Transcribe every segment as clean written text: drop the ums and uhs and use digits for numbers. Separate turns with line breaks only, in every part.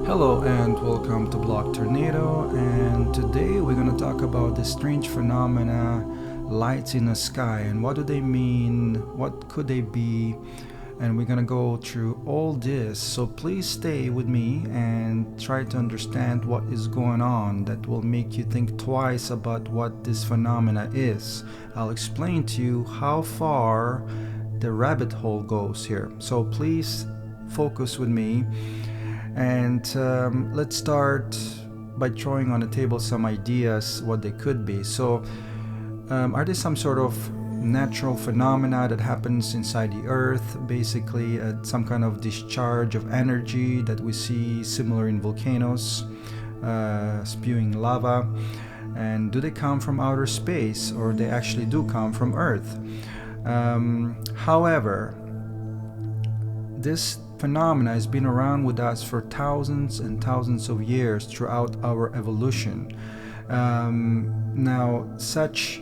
Hello and welcome to Block Tornado, and today we're going to talk about the strange phenomena, lights in the sky, and what do they mean, what could they be, and we're going to go through all this. So please stay with me and try to understand what is going on that will make you think twice about what this phenomena is. I'll explain to you how far the rabbit hole goes here, so please focus with me. And let's start by throwing on the table some ideas what they could be. So are they some sort of natural phenomena that happens inside the earth, basically some kind of discharge of energy that we see similar in volcanoes, spewing lava? And do they come from outer space, or they actually do come from earth? However, this phenomena has been around with us for thousands and thousands of years throughout our evolution. Now, such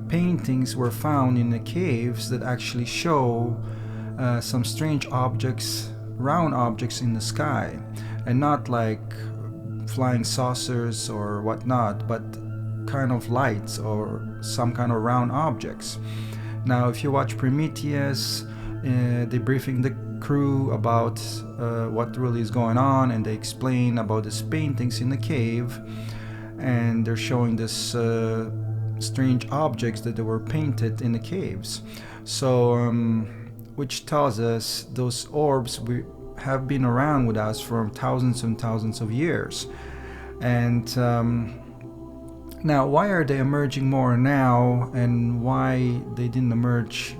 paintings were found in the caves that actually show some strange objects, round objects in the sky, and not like flying saucers or whatnot, but kind of lights or some kind of round objects. Now, if you watch Prometheus, they're briefing the crew about what really is going on, and they explain about these paintings in the cave, and they're showing this strange objects that they were painted in the caves. So which tells us those orbs have been around with us for thousands and thousands of years. And now, why are they emerging more now, and why they didn't emerge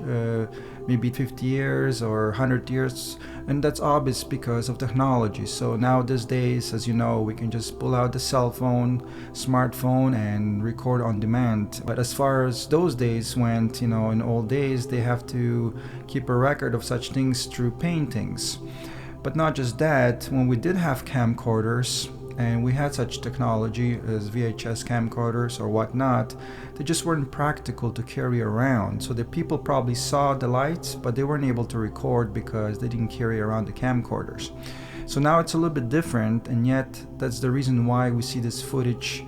maybe 50 years or 100 years? And that's obvious because of technology. So now these days, as you know, we can just pull out the cell phone, smartphone, and record on demand. But as far as those days went, in old days, they have to keep a record of such things through paintings. But not just that, when we did have camcorders, and we had such technology as VHS camcorders or whatnot, they just weren't practical to carry around. So the people probably saw the lights, but they weren't able to record because they didn't carry around the camcorders. So now it's a little bit different, and yet that's the reason why we see this footage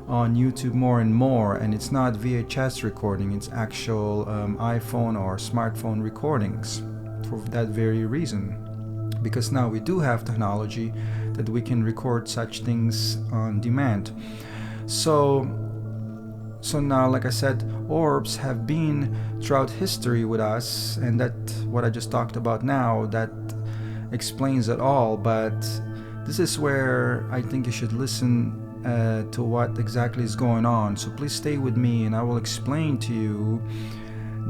on YouTube more and more. And it's not VHS recording, it's actual iPhone or smartphone recordings, for that very reason. Because now we do have technology that we can record such things on demand. So now, like I said, orbs have been throughout history with us, and that what I just talked about now, that explains it all. But this is where I think you should listen to what exactly is going on. So please stay with me, and I will explain to you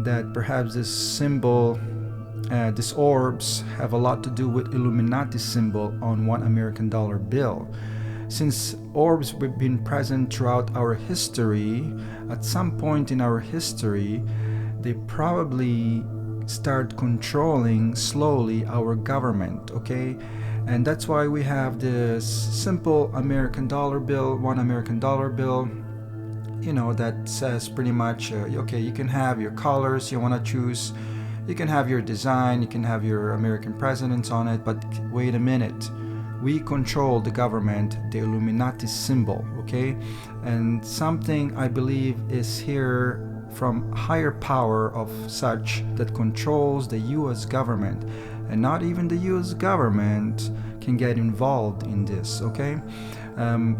that perhaps this symbol, these orbs, have a lot to do with Illuminati symbol on $1 American bill. Since orbs have been present throughout our history, at some point in our history, they probably start controlling slowly our government, okay? And that's why we have this simple American dollar bill, $1 American bill, that says pretty much, okay, you can have your colors you want to choose, you can have your design, you can have your American presidents on it, but wait a minute. We control the government, the Illuminati symbol, okay? And something I believe is here from higher power of such that controls the US government. And not even the US government can get involved in this, okay?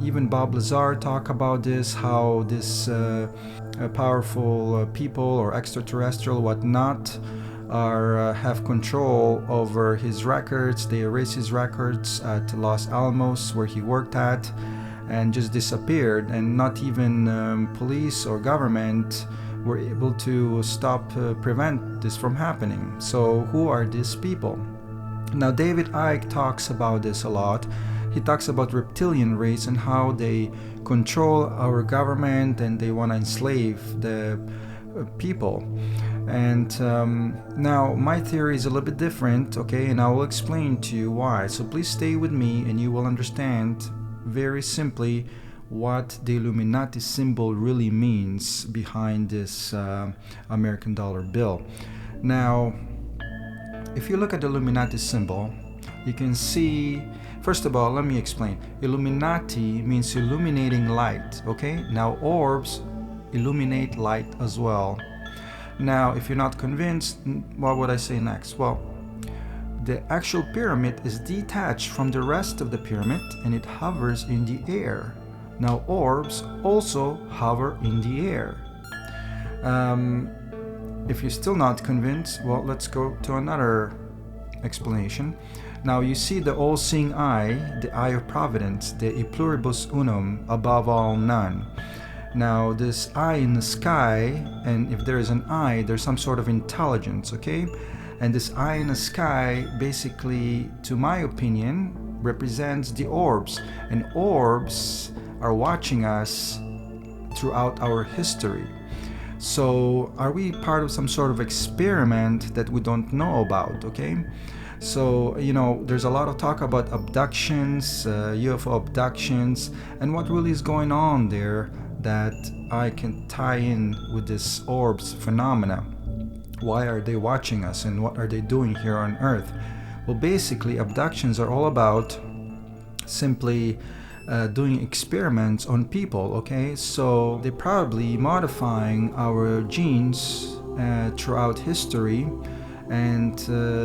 Even Bob Lazar talked about this, how this powerful people or extraterrestrial, whatnot, have control over his records. They erased his records at Los Alamos where he worked at, and just disappeared, and not even police or government were able to prevent this from happening. So who are these people? Now, David Icke talks about this a lot. He talks about reptilian race and how they control our government, and they want to enslave the people. And now my theory is a little bit different, okay, and I will explain to you why. So please stay with me, and you will understand very simply what the Illuminati symbol really means behind this American dollar bill. Now, if you look at the Illuminati symbol, You can see, first of all, let me explain. Illuminati means illuminating light, okay? Now orbs illuminate light as well. Now, if you're not convinced, what would I say next? Well, the actual pyramid is detached from the rest of the pyramid and it hovers in the air. Now, orbs also hover in the air. If you're still not convinced, well, let's go to another explanation. Now, you see the all-seeing eye, the eye of providence, the e pluribus unum, above all none. Now, this eye in the sky, and if there is an eye, there's some sort of intelligence, okay? And this eye in the sky, basically, to my opinion, represents the orbs. And orbs are watching us throughout our history. So, are we part of some sort of experiment that we don't know about, okay? So, there's a lot of talk about abductions, UFO abductions, and what really is going on there that I can tie in with this orbs phenomena. Why are they watching us and what are they doing here on Earth? Well, basically, abductions are all about simply doing experiments on people, okay? So they're probably modifying our genes throughout history, and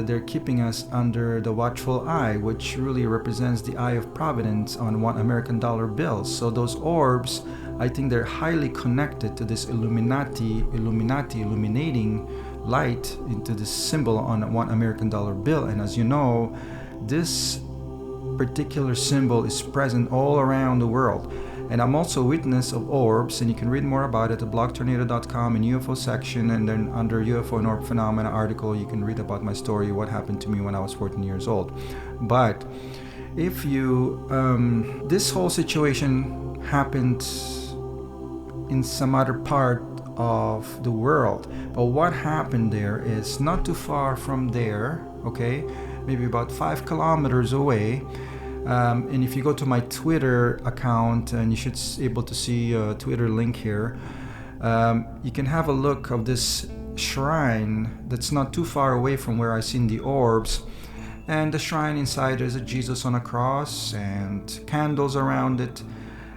they're keeping us under the watchful eye, which really represents the eye of providence on $1 American bill. So those orbs, I think they're highly connected to this Illuminating light into this symbol on a $1 American bill. And as you know, this particular symbol is present all around the world. And I'm also a witness of orbs, and you can read more about it at blogtornado.com in UFO section, and then under UFO and orb phenomena article you can read about my story, what happened to me when I was 14 years old. But if you this whole situation happened in some other part of the world, but what happened there is not too far from there, okay, maybe about 5 kilometers away. And if you go to my Twitter account, and you should be able to see a Twitter link here, you can have a look of this shrine that's not too far away from where I seen the orbs. And the shrine inside, there's a Jesus on a cross and candles around it.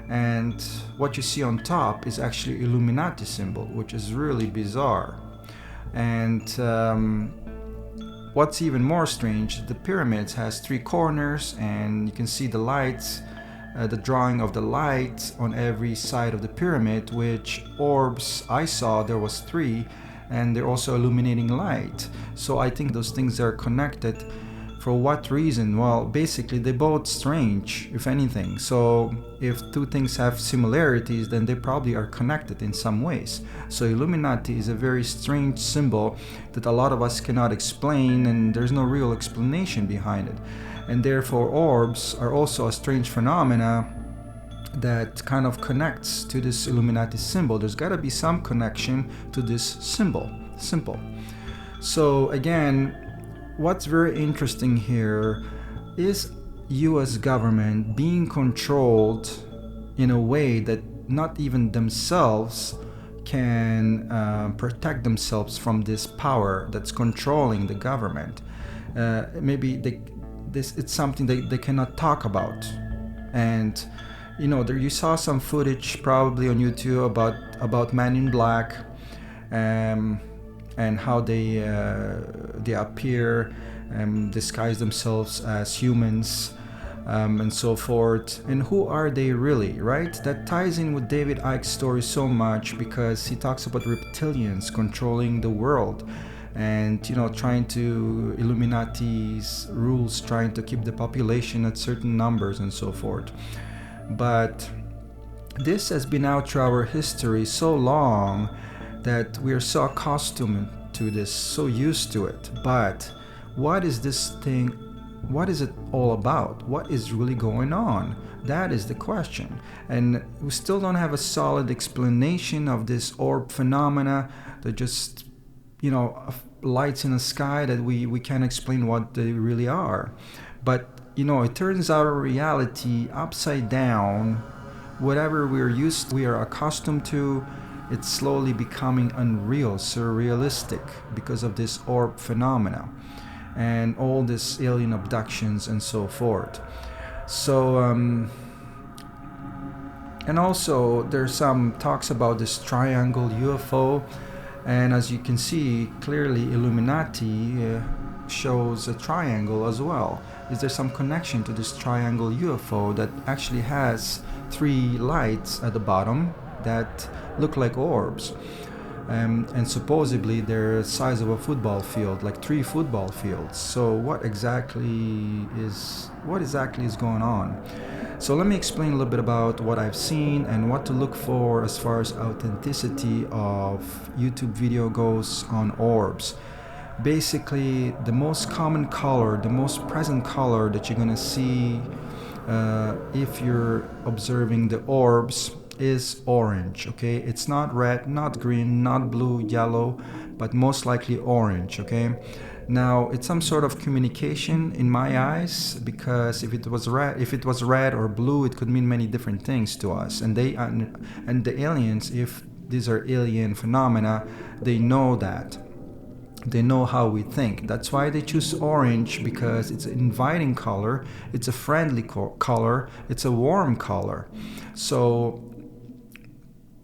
And what you see on top is actually Illuminati symbol, which is really bizarre. And what's even more strange, the pyramids has 3 corners, and you can see the lights, the drawing of the lights on every side of the pyramid, which orbs I saw there was 3, and they're also illuminating light. So I think those things are connected. For what reason? Well, basically they're both strange, if anything. So if 2 things have similarities, then they probably are connected in some ways. So Illuminati is a very strange symbol that a lot of us cannot explain, and there's no real explanation behind it. And therefore orbs are also a strange phenomena that kind of connects to this Illuminati symbol. There's got to be some connection to this symbol. Simple. So again, what's very interesting here is US government being controlled in a way that not even themselves can protect themselves from this power that's controlling the government. Maybe it's something they cannot talk about. And there you saw some footage probably on YouTube about Men in Black, and how they appear and disguise themselves as humans, and so forth. And who are they really, right? That ties in with David Icke's story so much, because he talks about reptilians controlling the world, and trying to Illuminati's rules, trying to keep the population at certain numbers and so forth. But this has been out through our history so long that we are so accustomed to this, so used to it. But what is this thing? What is it all about? What is really going on? That is the question. And we still don't have a solid explanation of this orb phenomena. They're just, lights in the sky that we can't explain what they really are. But, it turns out our reality upside down. Whatever we are accustomed to, it's slowly becoming unreal, surrealistic, because of this orb phenomena. and all this alien abductions and so forth. So and also there's some talks about this triangle UFO, and as you can see clearly Illuminati shows a triangle as well. Is there some connection to this triangle UFO that actually has 3 lights at the bottom that look like orbs? And supposedly they're the size of a football field, like 3 football fields. So what exactly is going on? So let me explain a little bit about what I've seen and what to look for as far as authenticity of YouTube video goes on orbs. Basically, the most common color, the most present color that you're gonna see if you're observing the orbs is orange. Okay, it's not red, not green, not blue, yellow, but most likely orange. Okay, now it's some sort of communication in my eyes, because if it was red or blue, it could mean many different things to us. And and the aliens, if these are alien phenomena, they know that. They know how we think. That's why they choose orange, because it's an inviting color, it's a friendly color, it's a warm color. So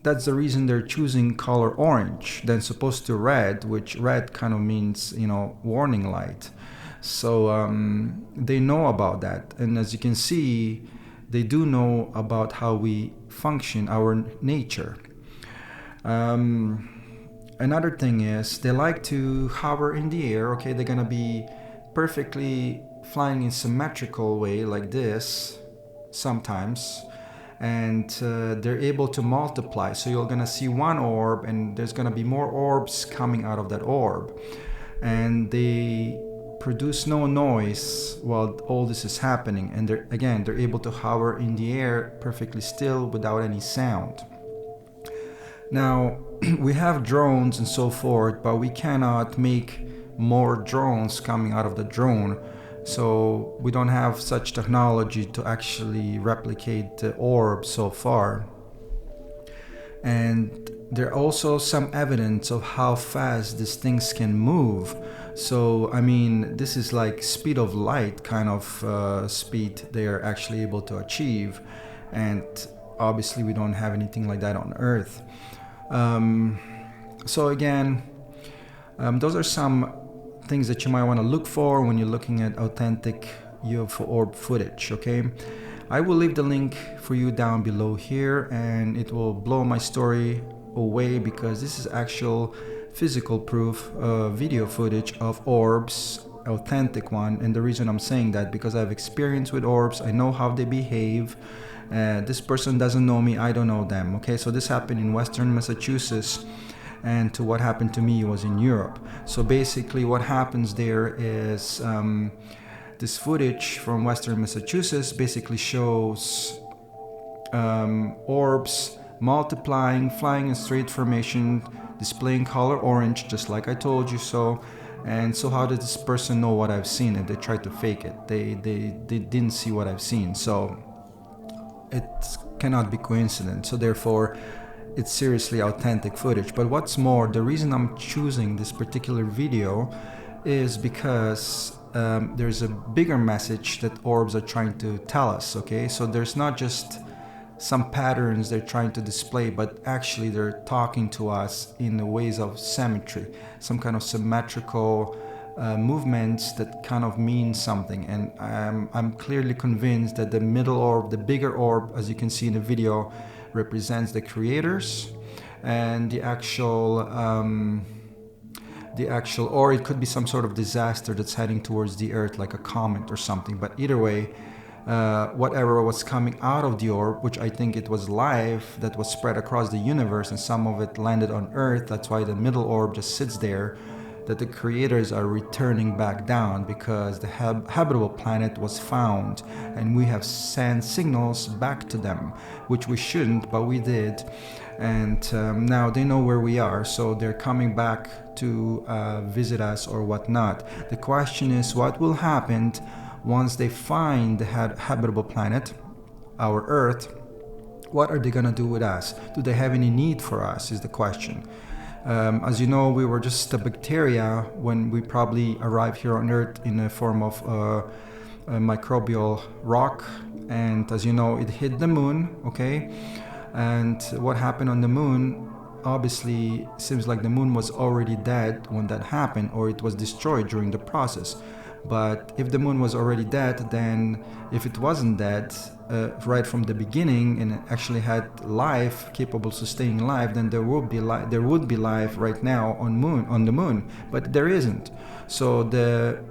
that's the reason they're choosing color orange than supposed to red, which red kind of means, warning light. So they know about that. And as you can see, they do know about how we function, our nature. Another thing is they like to hover in the air. Okay, they're gonna be perfectly flying in symmetrical way like this sometimes, and they're able to multiply. So you're gonna see one orb, and there's gonna be more orbs coming out of that orb, and they produce no noise while all this is happening. And they're able to hover in the air perfectly still without any sound. Now, we have drones and so forth, but we cannot make more drones coming out of the drone. So we don't have such technology to actually replicate the orb so far. And there are also some evidence of how fast these things can move. So, I mean, this is like speed of light kind of speed they are actually able to achieve. And obviously we don't have anything like that on Earth. So again, those are some things that you might want to look for when you're looking at authentic UFO orb footage. Okay, I will leave the link for you down below here, and it will blow my story away, because this is actual physical proof, video footage of orbs, authentic one. And the reason I'm saying that, because I have experience with orbs, I know how they behave. This person doesn't know me, I don't know them. Okay, so this happened in Western Massachusetts, and to what happened to me was in Europe. So basically what happens there is this footage from Western Massachusetts basically shows orbs multiplying, flying in straight formation, displaying color orange, just like I told you so. And so how did this person know what I've seen? And they tried to fake it. They didn't see what I've seen. So it cannot be coincidence. So therefore, it's seriously authentic footage. But what's more, the reason I'm choosing this particular video is because there's a bigger message that orbs are trying to tell us. Okay, so there's not just some patterns they're trying to display, but actually they're talking to us in the ways of symmetry, some kind of symmetrical movements that kind of mean something. And I'm clearly convinced that the middle orb, the bigger orb, as you can see in the video, represents the creators, and the actual or it could be some sort of disaster that's heading towards the earth, like a comet or something. But either way, whatever was coming out of the orb, which I think it was life that was spread across the universe, and some of it landed on Earth. That's why the middle orb just sits there, that the creators are returning back down, because the habitable planet was found, and we have sent signals back to them, which we shouldn't, but we did. And now they know where we are, so they're coming back to visit us or whatnot. The question is, what will happen once they find the habitable planet, our Earth? What are they gonna do with us? Do they have any need for us, is the question. As you know, we were just a bacteria when we probably arrived here on Earth in a form of a microbial rock, and as you know, it hit the moon, okay? And what happened on the moon, obviously seems like the moon was already dead when that happened, or it was destroyed during the process. But if the moon was already dead, then if it wasn't dead right from the beginning and it actually had life capable of sustaining life, then there would be life right now on the moon. But there isn't. So the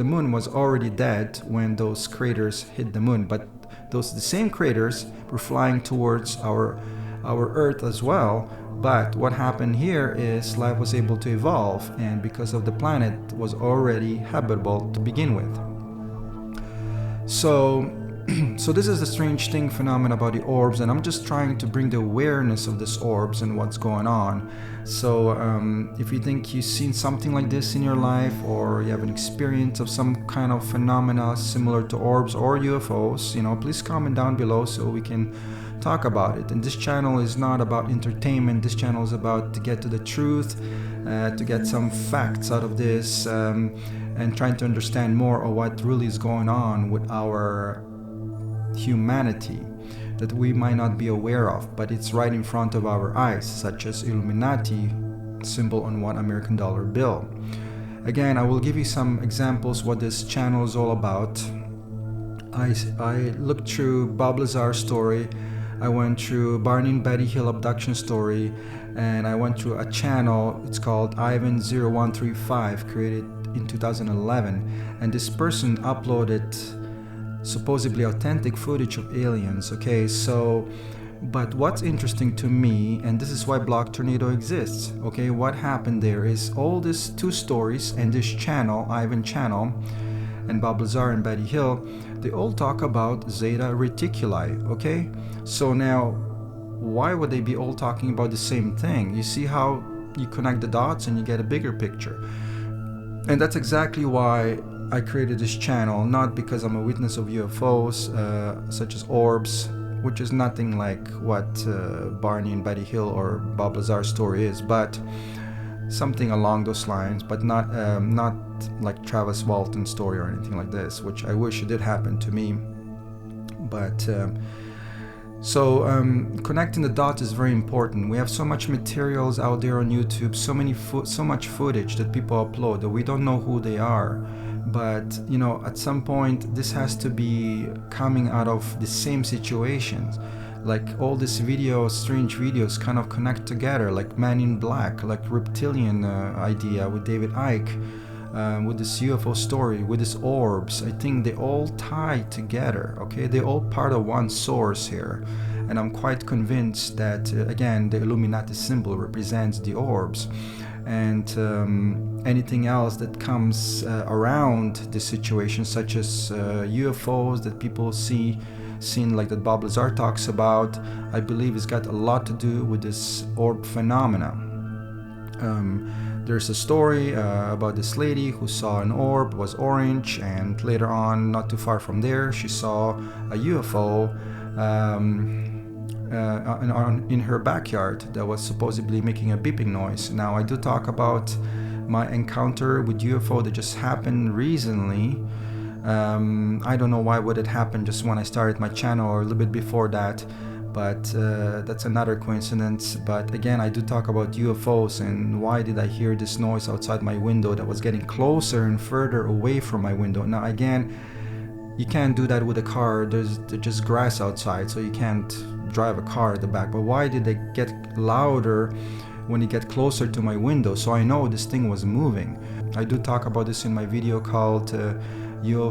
moon was already dead when those craters hit the moon. But the same craters were flying towards our Earth as well. But what happened here is life was able to evolve, and because of the planet was already habitable to begin with. So this is the strange thing phenomena about the orbs, and I'm just trying to bring the awareness of these orbs and what's going on. So if you think you've seen something like this in your life, or you have an experience of some kind of phenomena similar to orbs or UFOs, please comment down below so we can talk about it. And this channel is not about entertainment. This channel is about to get to the truth, to get some facts out of this, and trying to understand more of what really is going on with our humanity that we might not be aware of, but it's right in front of our eyes, such as Illuminati symbol on one American dollar bill. Again, I will give you some examples what this channel is all about. I looked through Bob Lazar's story, I went through Barney and Betty Hill abduction story, and I went through a channel, it's called Ivan0135, created in 2011, and this person uploaded supposedly authentic footage of aliens, okay? So, but what's interesting to me, and this is why Block Tornado exists, okay? What happened there is all these two stories and this channel, Ivan channel, and Bob Lazar and Betty Hill, they all talk about Zeta Reticuli, okay? So now, why would they be all talking about the same thing? You see how you connect the dots and you get a bigger picture. And that's exactly why I created this channel, not because I'm a witness of UFOs, such as orbs, which is nothing like what Barney and Betty Hill or Bob Lazar's story is, but something along those lines, but not like Travis Walton's story or anything like this, which I wish it did happen to me. But so connecting the dots is very important. We have so much materials out there on YouTube, so much footage that people upload that we don't know who they are. But at some point this has to be coming out of the same situations. Like all these videos, strange videos kind of connect together, like Man in Black, like reptilian idea with David Icke, with this UFO story, with these orbs. I think they all tie together, okay? They're all part of one source here. And I'm quite convinced that, again, the Illuminati symbol represents the orbs. And anything else that comes around this situation, such as UFOs that people seen like that Bob Lazar talks about, I believe it's got a lot to do with this orb phenomena. There's a story about this lady who saw an orb, was orange, and later on, not too far from there, she saw a UFO in her backyard that was supposedly making a beeping noise. Now, I do talk about my encounter with UFO that just happened recently. I don't know why would it happen just when I started my channel or a little bit before that, but that's another coincidence. But again, I do talk about UFOs and why did I hear this noise outside my window that was getting closer and further away from my window. Now again, you can't do that with a car. There's just grass outside, so you can't drive a car at the back. But why did they get louder when you get closer to my window? So I know this thing was moving. I do talk about this in my video called Real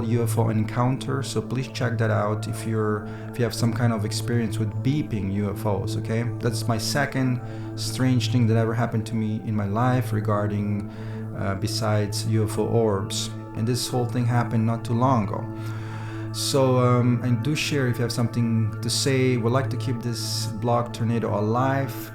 UFO Encounter, so please check that out if you have some kind of experience with beeping UFOs, okay? That's my second strange thing that ever happened to me in my life regarding besides UFO orbs. And this whole thing happened not too long ago. So and do share if you have something to say. We'd like to keep this blog Tornado alive,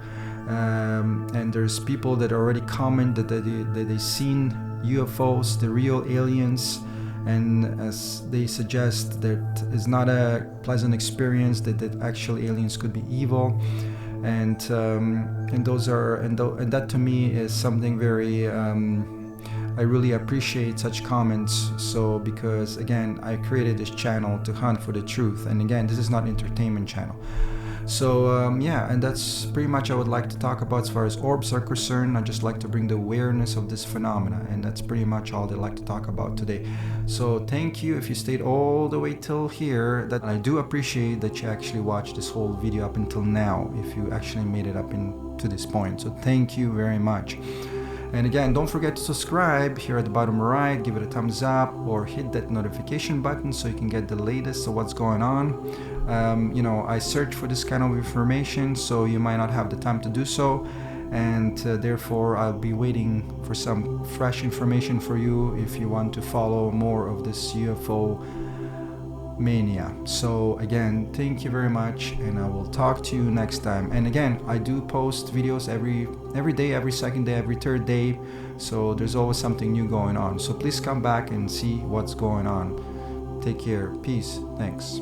and there's people that already comment that they seen UFOs, the real aliens, and as they suggest that it's not a pleasant experience, that actual aliens could be evil. and those are and that to me is something very I really appreciate such comments. So because again, I created this channel to hunt for the truth, and again, this is not entertainment channel. So yeah, and that's pretty much I would like to talk about as far as orbs are concerned. I just like to bring the awareness of this phenomena, and that's pretty much all I'd like to talk about today. So thank you if you stayed all the way till here. That I do appreciate that you actually watched this whole video up until now, if you actually made it up to this point. So thank you very much. And again, don't forget to subscribe here at the bottom right, give it a thumbs up, or hit that notification button so you can get the latest of what's going on. You know, I search for this kind of information, so you might not have the time to do so, and therefore I'll be waiting for some fresh information for you if you want to follow more of this UFO mania. So again, thank you very much, and I will talk to you next time. And again, I do post videos every day, every second day, every third day, so there's always something new going on. So please come back and see what's going on. Take care. Peace. Thanks.